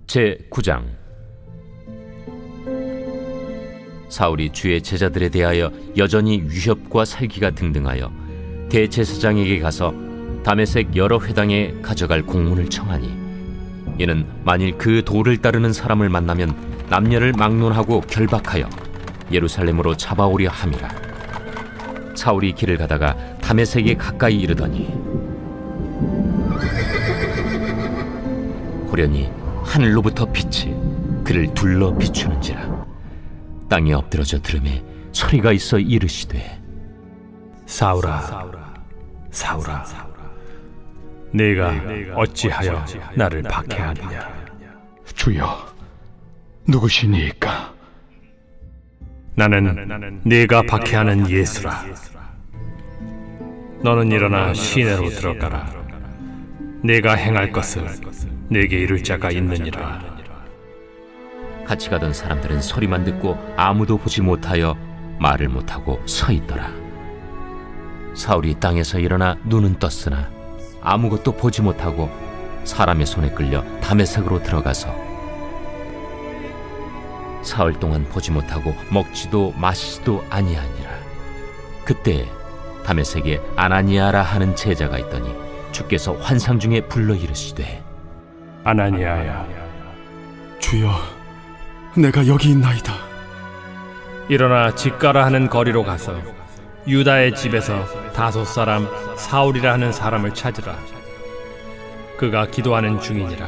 제9장. 사울이 주의 제자들에 대하여 여전히 위협과 살기가 등등하여 대제사장에게 가서 다메섹 여러 회당에 가져갈 공문을 청하니, 이는 만일 그 도를 따르는 사람을 만나면 남녀를 막론하고 결박하여 예루살렘으로 잡아오려 함이라. 사울이 길을 가다가 다메섹에 가까이 이르더니 호련히 하늘로부터 빛이 그를 둘러 비추는지라. 땅에 엎드러져 들음에 소리가 있어 이르시되, 사울아, 사울아, 네가 어찌하여 나를 박해하느냐? 주여, 누구시니까? 나는 네가 박해하는 예수라. 너는 일어나 시내로 들어가라. 네가 행할 것을 내게 이룰 자가 있느니라. 같이 가던 사람들은 소리만 듣고 아무도 보지 못하여 말을 못하고 서 있더라. 사울이 땅에서 일어나 눈은 떴으나 아무것도 보지 못하고 사람의 손에 끌려 다메섹으로 들어가서 사흘 동안 보지 못하고 먹지도 마시지도 아니하니라. 그때 다메섹에 아나니아라 하는 제자가 있더니 주께서 환상 중에 불러 이르시되, 아나니아야, 주여, 내가 여기 있나이다. 일어나 집가라 하는 거리로 가서 유다의 집에서 다소 사람 사울이라 하는 사람을 찾으라. 그가 기도하는 중이니라.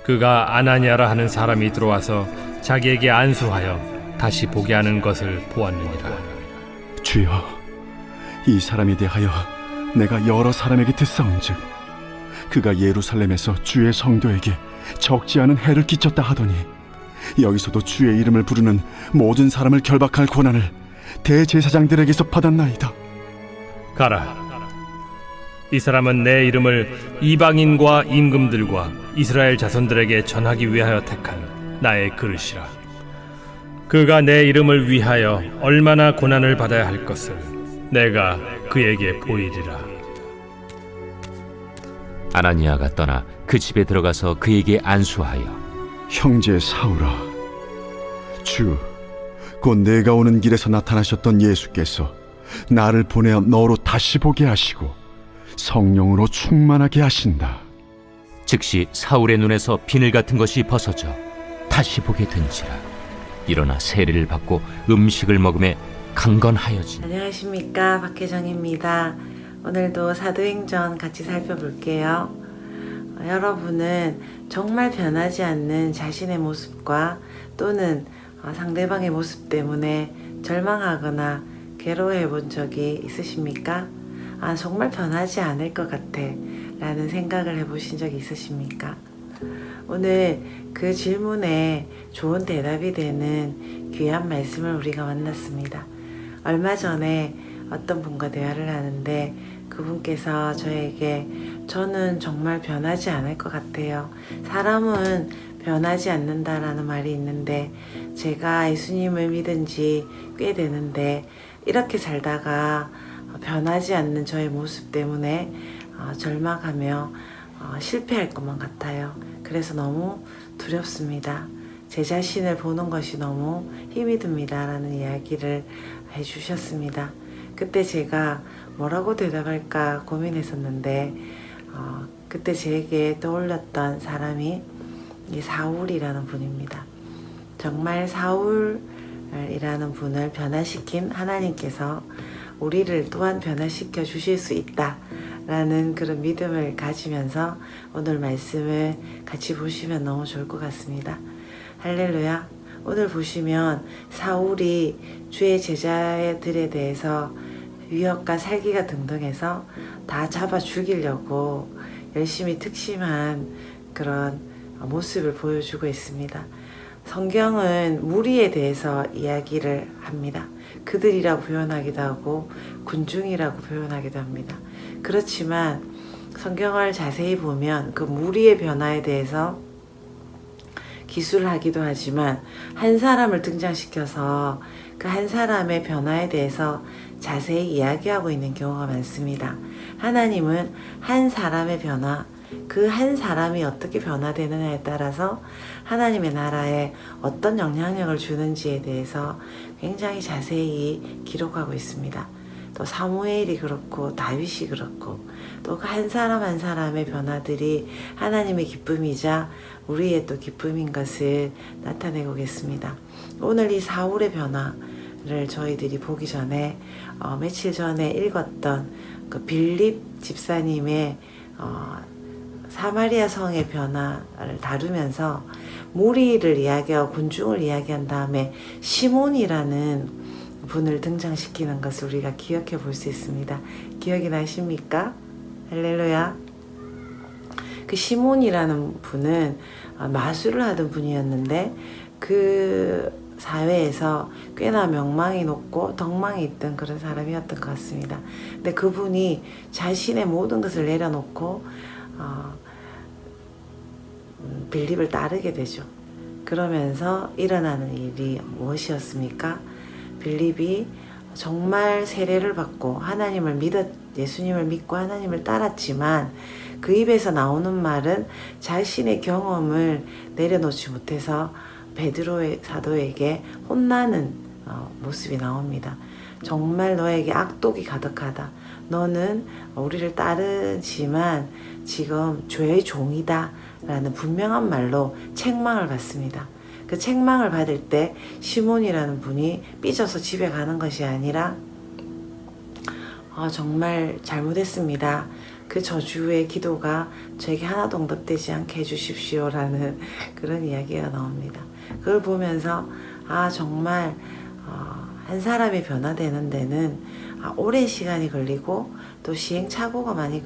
그가 아나니아라 하는 사람이 들어와서 자기에게 안수하여 다시 보게 하는 것을 보았느니라. 주여, 이 사람에 대하여 내가 여러 사람에게 듣사온즉 그가 예루살렘에서 주의 성도에게 적지 않은 해를 끼쳤다 하더니 여기서도 주의 이름을 부르는 모든 사람을 결박할 권한을 대제사장들에게서 받았나이다. 가라. 이 사람은 내 이름을 이방인과 임금들과 이스라엘 자손들에게 전하기 위하여 택한 나의 그릇이라. 그가 내 이름을 위하여 얼마나 고난을 받아야 할 것을 내가 그에게 보이리라. 아나니아가 떠나 그 집에 들어가서 그에게 안수하여, 형제 사울아, 주, 곧 내가 오는 길에서 나타나셨던 예수께서 나를 보내어 너로 다시 보게 하시고 성령으로 충만하게 하신다. 즉시 사울의 눈에서 비늘 같은 것이 벗어져 다시 보게 된지라. 일어나 세례를 받고 음식을 먹음에 강건하여지니. 안녕하십니까, 박혜정입니다. 오늘도 사도행전 같이 살펴볼게요. 여러분은 정말 변하지 않는 자신의 모습과 또는 상대방의 모습 때문에 절망하거나 괴로워해 본 적이 있으십니까? 정말 변하지 않을 것 같아 라는 생각을 해보신 적이 있으십니까? 오늘 그 질문에 좋은 대답이 되는 귀한 말씀을 우리가 만났습니다. 얼마 전에 어떤 분과 대화를 하는데 그분께서 저에게, 저는 정말 변하지 않을 것 같아요. 사람은 변하지 않는다라는 말이 있는데 제가 예수님을 믿은 지 꽤 되는데 이렇게 살다가 변하지 않는 저의 모습 때문에 절망하며 실패할 것만 같아요. 그래서 너무 두렵습니다. 제 자신을 보는 것이 너무 힘이 듭니다 라는 이야기를 해주셨습니다. 그때 제가 뭐라고 대답할까 고민했었는데 그때 제게 떠올렸던 사람이 이 사울이라는 분입니다. 정말 사울이라는 분을 변화시킨 하나님께서 우리를 또한 변화시켜 주실 수 있다 라는 그런 믿음을 가지면서 오늘 말씀을 같이 보시면 너무 좋을 것 같습니다. 할렐루야. 오늘 보시면 사울이 주의 제자들에 대해서 위협과 살기가 등등해서 다 잡아 죽이려고 열심히 특심한 그런 모습을 보여주고 있습니다. 성경은 무리에 대해서 이야기를 합니다. 그들이라고 표현하기도 하고 군중이라고 표현하기도 합니다. 그렇지만 성경을 자세히 보면 그 무리의 변화에 대해서 기술하기도 하지만 한 사람을 등장시켜서 그 한 사람의 변화에 대해서 자세히 이야기하고 있는 경우가 많습니다. 하나님은 한 사람의 변화, 그 한 사람이 어떻게 변화되느냐에 따라서 하나님의 나라에 어떤 영향력을 주는지에 대해서 굉장히 자세히 기록하고 있습니다. 또 사무엘이 그렇고 다윗이 그렇고 또 그 한 사람 한 사람의 변화들이 하나님의 기쁨이자 우리의 또 기쁨인 것을 나타내고 계십니다. 오늘 이 사울의 변화를 저희들이 보기 전에 며칠 전에 읽었던 그 빌립 집사님의 사마리아 성의 변화를 다루면서 무리를 이야기하고 군중을 이야기한 다음에 시몬이라는 분을 등장시키는 것을 우리가 기억해 볼 수 있습니다. 기억이 나십니까? 할렐루야. 그 시몬이라는 분은 마술을 하던 분이었는데 그 사회에서 꽤나 명망이 높고 덕망이 있던 그런 사람이었던 것 같습니다. 근데 그분이 자신의 모든 것을 내려놓고 빌립을 따르게 되죠. 그러면서 일어나는 일이 무엇이었습니까? 빌립이 정말 세례를 받고 예수님을 믿고 하나님을 따랐지만 그 입에서 나오는 말은 자신의 경험을 내려놓지 못해서 베드로의 사도에게 혼나는 모습이 나옵니다. 정말 너에게 악독이 가득하다. 너는 우리를 따르지만 지금 죄의 종이다 라는 분명한 말로 책망을 받습니다. 그 책망을 받을 때 시몬이라는 분이 삐져서 집에 가는 것이 아니라 정말 잘못했습니다. 그 저주의 기도가 저에게 하나도 응답되지 않게 해주십시오 라는 그런 이야기가 나옵니다. 그걸 보면서 정말 한 사람이 변화되는 데는 오랜 시간이 걸리고 또 시행착오가 많이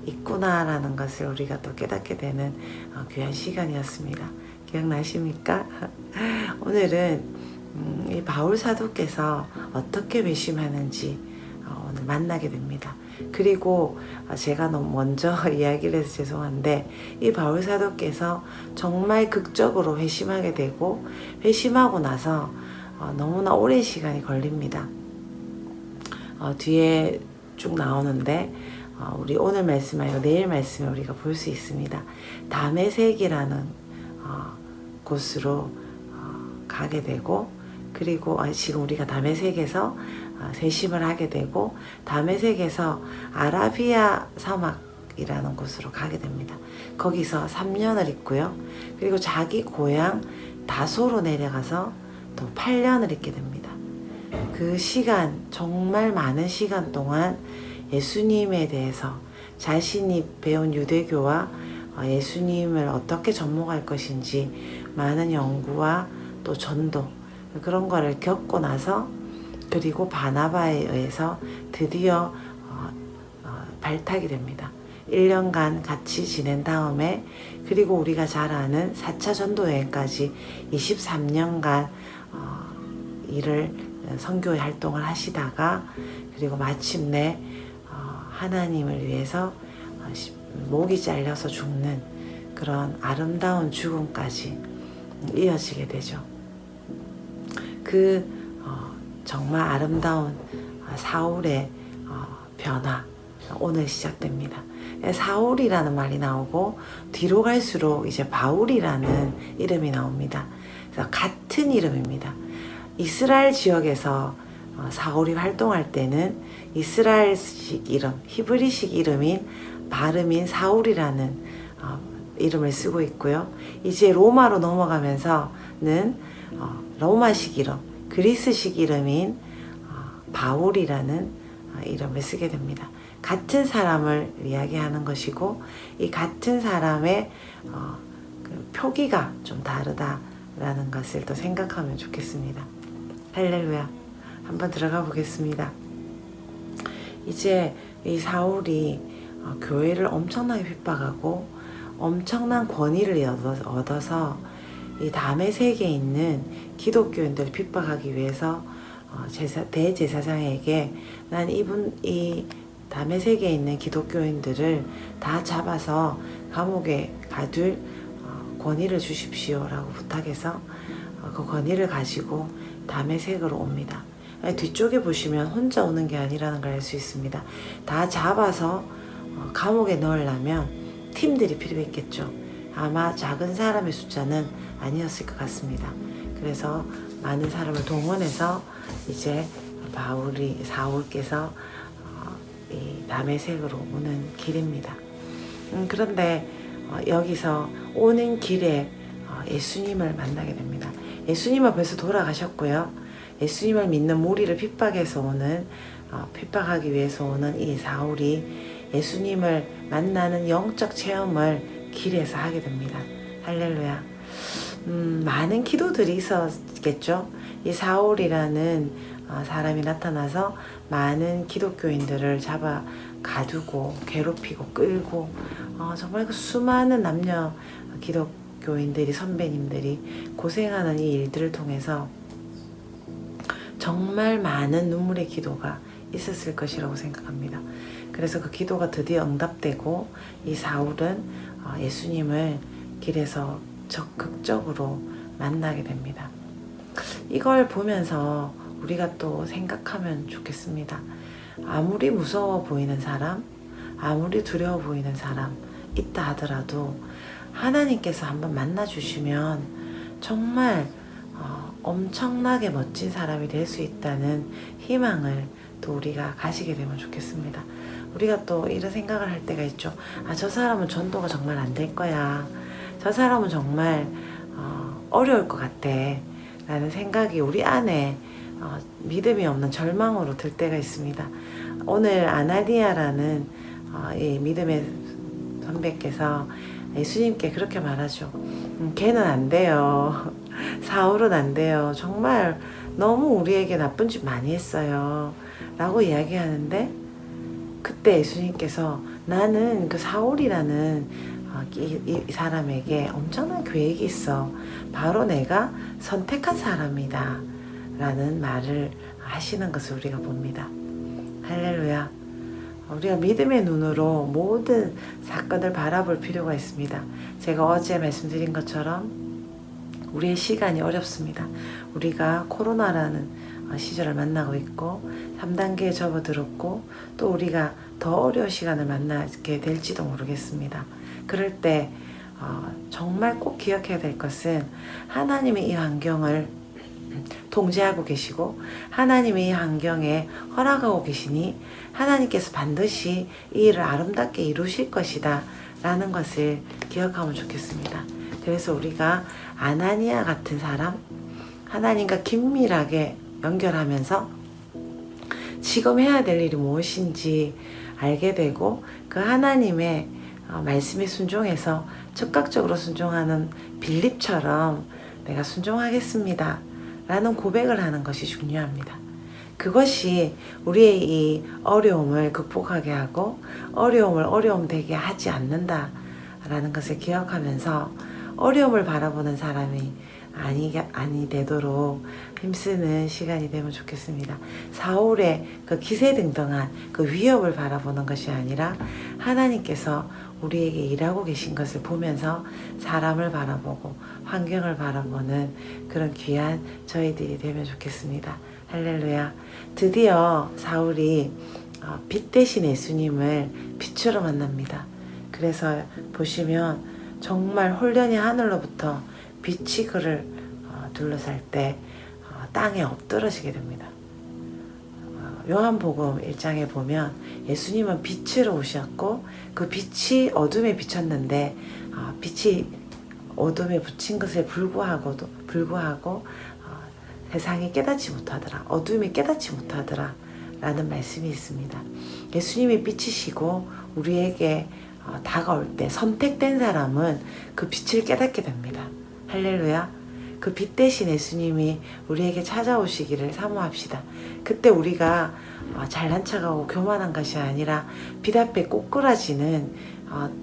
있구나라는 것을 우리가 또 깨닫게 되는 귀한 시간이었습니다. 기억나십니까? 오늘은 이 바울 사도께서 어떻게 회심하는지 오늘 만나게 됩니다. 그리고 제가 너무 먼저 이야기를 해서 죄송한데 이 바울 사도께서 정말 극적으로 회심하게 되고 회심하고 나서 너무나 오랜 시간이 걸립니다. 뒤에 쭉 나오는데 우리 오늘 말씀 아니고 내일 말씀에 우리가 볼 수 있습니다. 다메섹이라는 곳으로 가게 되고 그리고 지금 우리가 다메섹에서 회심을 하게 되고 다메섹에서 아라비아 사막이라는 곳으로 가게 됩니다. 거기서 3년을 있고요. 그리고 자기 고향 다소로 내려가서 또 8년을 있게 됩니다. 그 시간 정말 많은 시간 동안 예수님에 대해서 자신이 배운 유대교와 예수님을 어떻게 접목할 것인지 많은 연구와 또 전도 그런 거를 겪고 나서 그리고 바나바에 의해서 드디어 발탁이 됩니다. 1년간 같이 지낸 다음에 그리고 우리가 잘 아는 4차 전도여행까지 23년간 일을 선교 활동을 하시다가 그리고 마침내 하나님을 위해서 목이 잘려서 죽는 그런 아름다운 죽음까지 이어지게 되죠. 정말 아름다운 사울의 변화 오늘 시작됩니다. 사울이라는 말이 나오고 뒤로 갈수록 이제 바울이라는 이름이 나옵니다. 그래서 같은 이름입니다. 이스라엘 지역에서 사울이 활동할 때는 이스라엘식 이름, 히브리식 이름인 발음인 사울이라는 이름을 쓰고 있고요. 이제 로마로 넘어가면서는 로마식 이름, 그리스식 이름인 바울이라는 이름을 쓰게 됩니다. 같은 사람을 이야기하는 것이고 이 같은 사람의 그 표기가 좀 다르다라는 것을 또 생각하면 좋겠습니다. 할렐루야. 한번 들어가 보겠습니다. 이제 이 사울이 교회를 엄청나게 핍박하고 엄청난 권위를 얻어서 이 다메섹에 있는 기독교인들을 핍박하기 위해서 대제사장에게 난 이 다메섹에 있는 기독교인들을 다 잡아서 감옥에 가둘 권위를 주십시오라고 부탁해서 그 권위를 가지고 다메섹으로 옵니다. 뒤쪽에 보시면 혼자 오는 게 아니라는 걸 알 수 있습니다. 다 잡아서 감옥에 넣으려면 팀들이 필요했겠죠. 아마 작은 사람의 숫자는 아니었을 것 같습니다. 그래서 많은 사람을 동원해서 이제 사울께서 이 다메섹으로 오는 길입니다. 그런데 여기서 오는 길에 예수님을 만나게 됩니다. 예수님은 벌써 돌아가셨고요. 예수님을 믿는 무리를 핍박하기 위해서 오는 이 사울이 예수님을 만나는 영적 체험을 길에서 하게 됩니다. 할렐루야. 많은 기도들이 있었겠죠. 이 사울이라는 사람이 나타나서 많은 기독교인들을 잡아 가두고 괴롭히고 끌고 정말 그 수많은 남녀 기독교인들이 선배님들이 고생하는 이 일들을 통해서 정말 많은 눈물의 기도가 있었을 것이라고 생각합니다. 그래서 그 기도가 드디어 응답되고 이 사울은 예수님을 길에서 적극적으로 만나게 됩니다. 이걸 보면서 우리가 또 생각하면 좋겠습니다. 아무리 무서워 보이는 사람, 아무리 두려워 보이는 사람 있다 하더라도 하나님께서 한번 만나주시면 정말 엄청나게 멋진 사람이 될 수 있다는 희망을 또 우리가 가지게 되면 좋겠습니다. 우리가 또 이런 생각을 할 때가 있죠. 저 사람은 전도가 정말 안 될 거야. 저 사람은 정말 어려울 것 같아. 라는 생각이 우리 안에 믿음이 없는 절망으로 들 때가 있습니다. 오늘 아나니아라는 이 믿음의 선배께서 예수님께 그렇게 말하죠. 걔는 안 돼요. 사울은 안 돼요. 정말 너무 우리에게 나쁜 짓 많이 했어요. 라고 이야기하는데 그때 예수님께서 나는 그 사울이라는 이 사람에게 엄청난 계획이 있어. 바로 내가 선택한 사람이다. 라는 말을 하시는 것을 우리가 봅니다. 할렐루야. 우리가 믿음의 눈으로 모든 사건을 바라볼 필요가 있습니다. 제가 어제 말씀드린 것처럼 우리의 시간이 어렵습니다. 우리가 코로나라는 시절을 만나고 있고 3단계에 접어들었고 또 우리가 더 어려운 시간을 만나게 될지도 모르겠습니다. 그럴 때 정말 꼭 기억해야 될 것은 하나님의 이 환경을 통제하고 계시고 하나님의 이 환경에 허락하고 계시니 하나님께서 반드시 이 일을 아름답게 이루실 것이다 라는 것을 기억하면 좋겠습니다. 그래서 우리가 아나니아 같은 사람, 하나님과 긴밀하게 연결하면서 지금 해야 될 일이 무엇인지 알게 되고 그 하나님의 말씀에 순종해서 적극적으로 순종하는 빌립처럼 내가 순종하겠습니다 라는 고백을 하는 것이 중요합니다. 그것이 우리의 이 어려움을 극복하게 하고 어려움을 어려움 되게 하지 않는다 라는 것을 기억하면서 어려움을 바라보는 사람이 아니 되도록 힘쓰는 시간이 되면 좋겠습니다. 사울의 그 기세등등한 그 위협을 바라보는 것이 아니라 하나님께서 우리에게 일하고 계신 것을 보면서 사람을 바라보고 환경을 바라보는 그런 귀한 저희들이 되면 좋겠습니다. 할렐루야. 드디어 사울이 빛 대신 예수님을 빛으로 만납니다. 그래서 보시면 정말 홀련히 하늘로부터 빛이 그를 둘러쌀 때 땅에 엎드러지게 됩니다. 요한복음 1장에 보면 예수님은 빛으로 오셨고 그 빛이 어둠에 비쳤는데 빛이 어둠에 붙인 것에 불구하고 세상이 깨닫지 못하더라. 어둠이 깨닫지 못하더라. 라는 말씀이 있습니다. 예수님이 빛이시고 우리에게 다가올 때 선택된 사람은 그 빛을 깨닫게 됩니다. 할렐루야. 그 빛 대신 예수님이 우리에게 찾아오시기를 사모합시다. 그때 우리가 잘난 척하고 교만한 것이 아니라 빛 앞에 꼬꾸라지는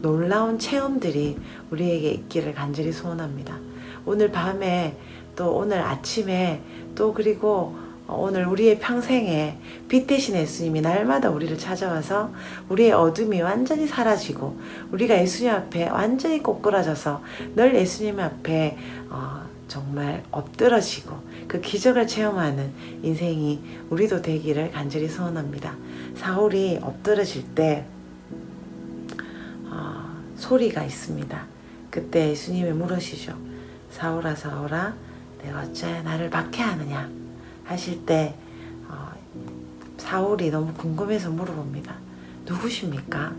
놀라운 체험들이 우리에게 있기를 간절히 소원합니다. 오늘 밤에 또 오늘 아침에 또 그리고 오늘 우리의 평생에 빛 대신 예수님이 날마다 우리를 찾아와서 우리의 어둠이 완전히 사라지고 우리가 예수님 앞에 완전히 꼬꾸라져서 늘 예수님 앞에 정말 엎드러지고 그 기적을 체험하는 인생이 우리도 되기를 간절히 소원합니다. 사울이 엎드러질 때 소리가 있습니다. 그때 예수님이 물으시죠. 사울아 사울아 내가 어째 나를 박해하느냐 하실 때 사울이 너무 궁금해서 물어봅니다. 누구십니까?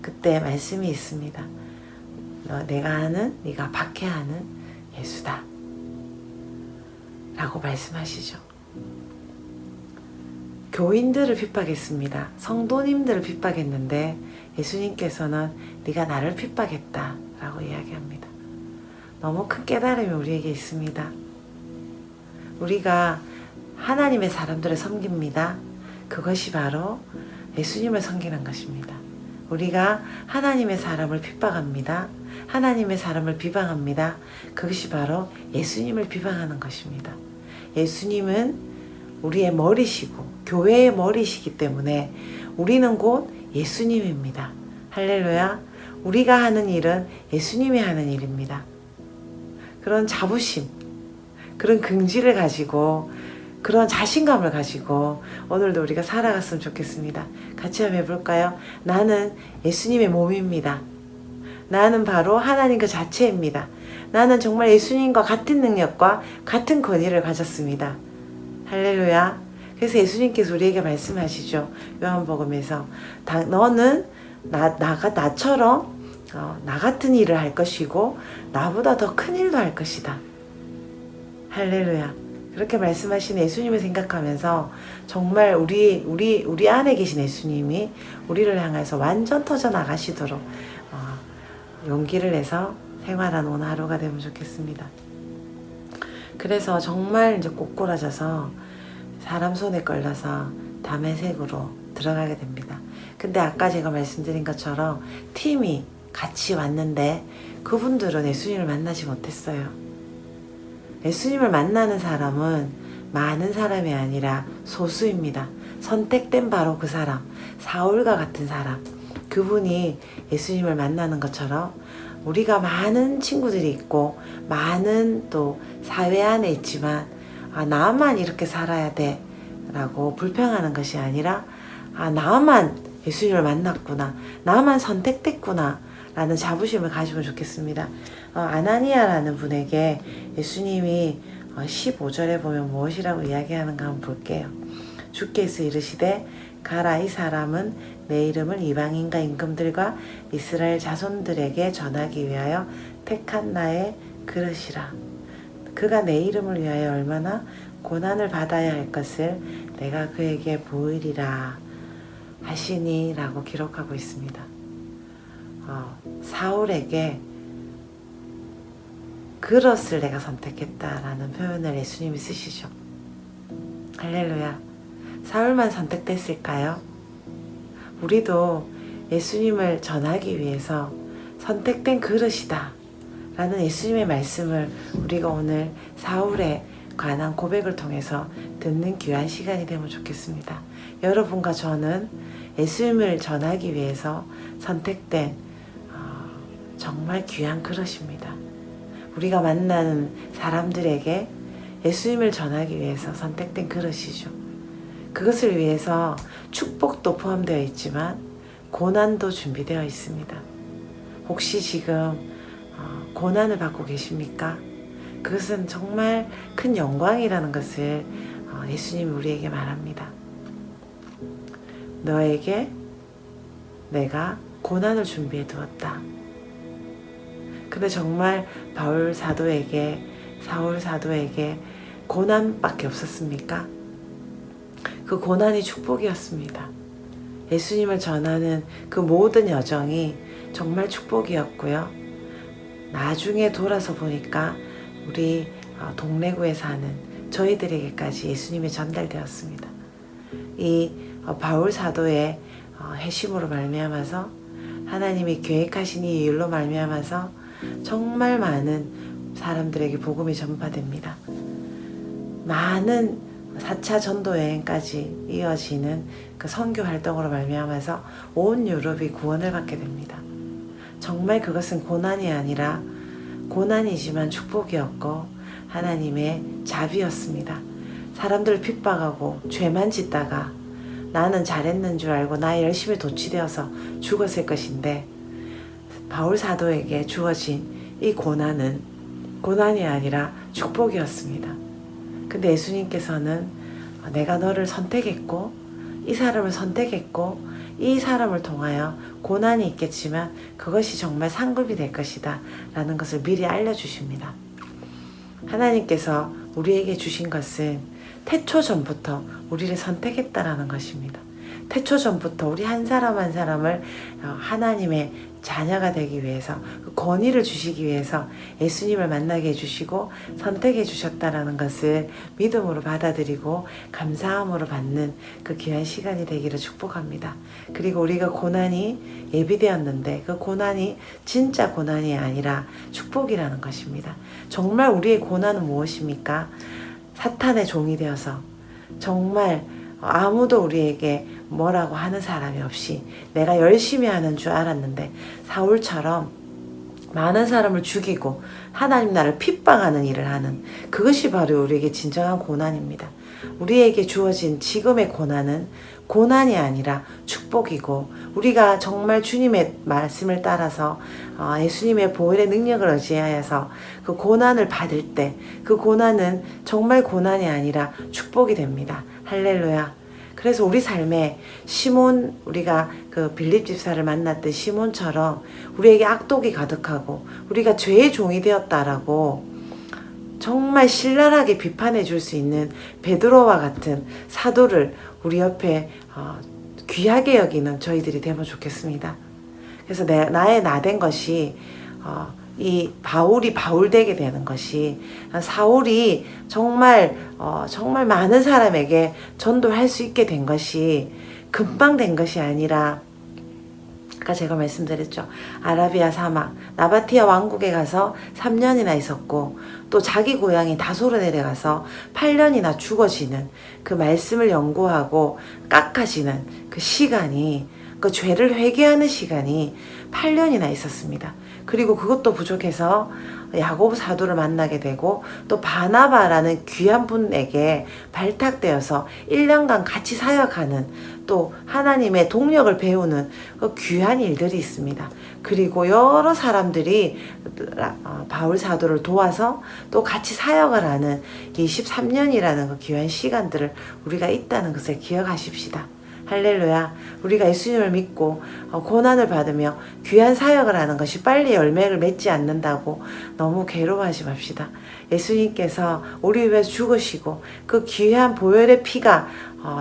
그때 말씀이 있습니다. 내가 아는 네가 박해하는 예수다 라고 말씀하시죠. 교인들을 핍박했습니다. 성도님들을 핍박했는데 예수님께서는 네가 나를 핍박했다 라고 이야기합니다. 너무 큰 깨달음이 우리에게 있습니다. 우리가 하나님의 사람들을 섬깁니다. 그것이 바로 예수님을 섬기는 것입니다. 우리가 하나님의 사람을 핍박합니다. 하나님의 사람을 비방합니다. 그것이 바로 예수님을 비방하는 것입니다. 예수님은 우리의 머리시고 교회의 머리시기 때문에 우리는 곧 예수님입니다. 할렐루야. 우리가 하는 일은 예수님이 하는 일입니다. 그런 자부심, 그런 긍지를 가지고 그런 자신감을 가지고 오늘도 우리가 살아갔으면 좋겠습니다. 같이 한번 해볼까요? 나는 예수님의 몸입니다. 나는 바로 하나님 그 자체입니다. 나는 정말 예수님과 같은 능력과 같은 권위를 가졌습니다. 할렐루야. 그래서 예수님께서 우리에게 말씀하시죠. 요한복음에서 너는 나처럼 나 같은 일을 할 것이고 나보다 더 큰 일도 할 것이다. 할렐루야. 그렇게 말씀하신 예수님을 생각하면서 정말 우리 안에 계신 예수님이 우리를 향해서 완전 터져 나가시도록 용기를 내서 생활하는 오늘 하루가 되면 좋겠습니다. 그래서 정말 이제 꼬꾸라져서 사람 손에 걸려서 다메섹으로 들어가게 됩니다. 근데 아까 제가 말씀드린 것처럼 팀이 같이 왔는데 그분들은 예수님을 만나지 못했어요. 예수님을 만나는 사람은 많은 사람이 아니라 소수입니다. 선택된 바로 그 사람, 사울과 같은 사람, 그분이 예수님을 만나는 것처럼 우리가 많은 친구들이 있고 많은 또 사회 안에 있지만 나만 이렇게 살아야 돼 라고 불평하는 것이 아니라 나만 예수님을 만났구나, 나만 선택됐구나 라는 자부심을 가지면 좋겠습니다. 아나니아라는 분에게 예수님이 15절에 보면 무엇이라고 이야기하는가 한번 볼게요. 주께서 이르시되 가라, 이 사람은 내 이름을 이방인과 임금들과 이스라엘 자손들에게 전하기 위하여 택한 나의 그릇이라. 그가 내 이름을 위하여 얼마나 고난을 받아야 할 것을 내가 그에게 보이리라 하시니 라고 기록하고 있습니다. 사울에게 그릇을 내가 선택했다라는 표현을 예수님이 쓰시죠. 할렐루야. 사울만 선택됐을까요? 우리도 예수님을 전하기 위해서 선택된 그릇이다 라는 예수님의 말씀을 우리가 오늘 사울에 관한 고백을 통해서 듣는 귀한 시간이 되면 좋겠습니다. 여러분과 저는 예수님을 전하기 위해서 선택된 정말 귀한 그릇입니다. 우리가 만나는 사람들에게 예수님을 전하기 위해서 선택된 그릇이죠. 그것을 위해서 축복도 포함되어 있지만 고난도 준비되어 있습니다. 혹시 지금 고난을 받고 계십니까? 그것은 정말 큰 영광이라는 것을 예수님이 우리에게 말합니다. 너에게 내가 고난을 준비해 두었다. 근데 정말 바울 사도에게, 사울 사도에게 고난밖에 없었습니까? 그 고난이 축복이었습니다. 예수님을 전하는 그 모든 여정이 정말 축복이었고요. 나중에 돌아서 보니까 우리 동래구에 사는 저희들에게까지 예수님이 전달되었습니다. 이 바울 사도의 회심으로 말미암아서 하나님이 계획하신 이 일로 말미암아서 정말 많은 사람들에게 복음이 전파됩니다. 많은 4차 전도 여행까지 이어지는 그 선교 활동으로 말미암아서 온 유럽이 구원을 받게 됩니다. 정말 그것은 고난이 아니라 고난이지만 축복이었고 하나님의 자비였습니다. 사람들을 핍박하고 죄만 짓다가 나는 잘했는 줄 알고 나의 열심히 도취되어서 죽었을 것인데 바울 사도에게 주어진 이 고난은 고난이 아니라 축복이었습니다. 근데 예수님께서는 내가 너를 선택했고 이 사람을 선택했고 이 사람을 통하여 고난이 있겠지만 그것이 정말 상급이 될 것이다 라는 것을 미리 알려주십니다. 하나님께서 우리에게 주신 것은 태초 전부터 우리를 선택했다라는 것입니다. 태초 전부터 우리 한 사람 한 사람을 하나님의 자녀가 되기 위해서 그 권위를 주시기 위해서 예수님을 만나게 해주시고 선택해 주셨다라는 것을 믿음으로 받아들이고 감사함으로 받는 그 귀한 시간이 되기를 축복합니다. 그리고 우리가 고난이 예비되었는데 그 고난이 진짜 고난이 아니라 축복이라는 것입니다. 정말 우리의 고난은 무엇입니까? 사탄의 종이 되어서 정말 아무도 우리에게 뭐라고 하는 사람이 없이 내가 열심히 하는 줄 알았는데 사울처럼 많은 사람을 죽이고 하나님 나라를 핍박하는 일을 하는 그것이 바로 우리에게 진정한 고난입니다. 우리에게 주어진 지금의 고난은 고난이 아니라 축복이고 우리가 정말 주님의 말씀을 따라서 예수님의 보혈의 능력을 의지하여서 그 고난을 받을 때 그 고난은 정말 고난이 아니라 축복이 됩니다. 할렐루야. 그래서 우리 삶에 시몬, 우리가 그 빌립 집사를 만났던 시몬처럼 우리에게 악독이 가득하고 우리가 죄의 종이 되었다라고 정말 신랄하게 비판해 줄 수 있는 베드로와 같은 사도를 우리 옆에 귀하게 여기는 저희들이 되면 좋겠습니다. 그래서 나의 나된 것이 이 바울이 바울되게 되는 것이 사울이 정말 많은 사람에게 전도할 수 있게 된 것이 금방 된 것이 아니라 아까 제가 말씀드렸죠. 아라비아 사막 나바티아 왕국에 가서 3년이나 있었고 또 자기 고향인 다소로 내려가서 8년이나 죽어지는 그 말씀을 연구하고 깎아지는 그 시간이 그 죄를 회개하는 시간이 8년이나 있었습니다. 그리고 그것도 부족해서 야고보 사도를 만나게 되고 또 바나바라는 귀한 분에게 발탁되어서 1년간 같이 사역하는 또 하나님의 동력을 배우는 그 귀한 일들이 있습니다. 그리고 여러 사람들이 바울 사도를 도와서 또 같이 사역을 하는 23년이라는 그 귀한 시간들을 우리가 있다는 것을 기억하십시다. 할렐루야. 우리가 예수님을 믿고 고난을 받으며 귀한 사역을 하는 것이 빨리 열매를 맺지 않는다고 너무 괴로워하지 맙시다. 예수님께서 우리 위해서 죽으시고 그 귀한 보혈의 피가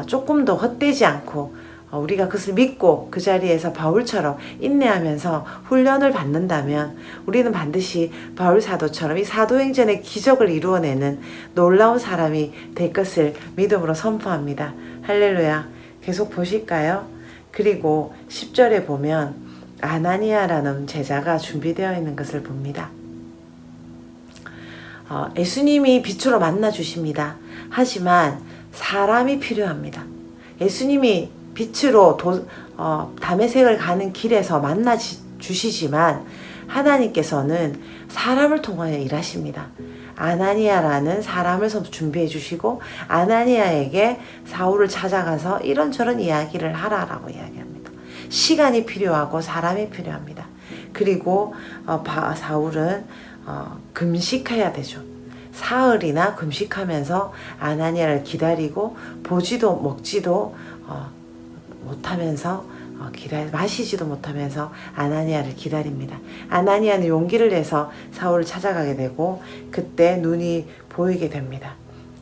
조금 더 헛되지 않고 우리가 그것을 믿고 그 자리에서 바울처럼 인내하면서 훈련을 받는다면 우리는 반드시 바울 사도처럼 이 사도행전의 기적을 이루어내는 놀라운 사람이 될 것을 믿음으로 선포합니다. 할렐루야. 계속 보실까요? 그리고 10절에 보면 아나니아라는 제자가 준비되어 있는 것을 봅니다. 예수님이 빛으로 만나 주십니다. 하지만 사람이 필요합니다. 예수님이 빛으로 다메섹을 가는 길에서 만나 주시지만 하나님께서는 사람을 통하여 일하십니다. 아나니아라는 사람을 준비해 주시고 아나니아에게 사울을 찾아가서 이런저런 이야기를 하라라고 이야기합니다. 시간이 필요하고 사람이 필요합니다. 그리고 사울은 금식해야 되죠. 사흘이나 금식하면서 아나니아를 기다리고 보지도 먹지도 못하면서 마시지도 못하면서 아나니아를 기다립니다. 아나니아는 용기를 내서 사울을 찾아가게 되고 그때 눈이 보이게 됩니다.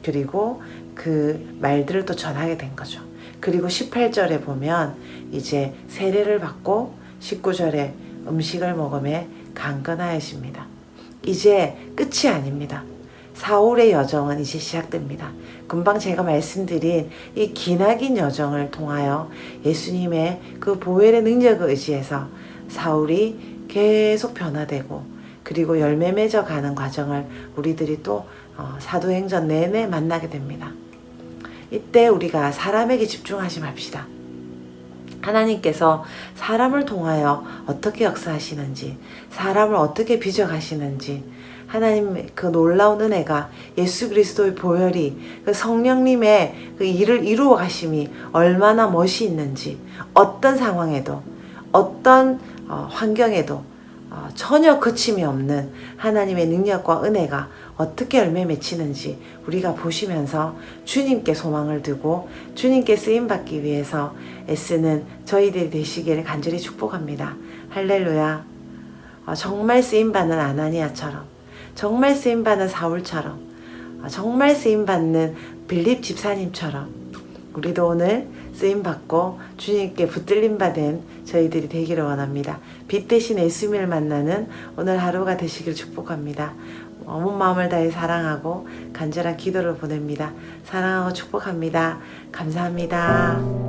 그리고 그 말들을 또 전하게 된 거죠. 그리고 18절에 보면 이제 세례를 받고 19절에 음식을 먹음에 강건하여집니다. 이제 끝이 아닙니다. 사울의 여정은 이제 시작됩니다. 금방 제가 말씀드린 이 기나긴 여정을 통하여 예수님의 그 보혈의 능력을 의지해서 사울이 계속 변화되고 그리고 열매 맺어 가는 과정을 우리들이 또 사도행전 내내 만나게 됩니다. 이때 우리가 사람에게 집중하지 맙시다. 하나님께서 사람을 통하여 어떻게 역사하시는지, 사람을 어떻게 빚어가시는지, 하나님 그 놀라운 은혜가 예수 그리스도의 보혈이 그 성령님의 그 일을 이루어 가심이 얼마나 멋이 있는지 어떤 상황에도 어떤 환경에도 전혀 거침이 없는 하나님의 능력과 은혜가 어떻게 열매 맺히는지 우리가 보시면서 주님께 소망을 두고 주님께 쓰임받기 위해서 애쓰는 저희들이 되시기를 간절히 축복합니다. 할렐루야. 정말 쓰임받는 아나니아처럼, 정말 쓰임받는 사울처럼, 정말 쓰임받는 빌립 집사님처럼 우리도 오늘 쓰임받고 주님께 붙들림 받은 저희들이 되기를 원합니다. 빛 대신 예수님을 만나는 오늘 하루가 되시길 축복합니다. 온 마음을 다해 사랑하고 간절한 기도를 보냅니다. 사랑하고 축복합니다. 감사합니다.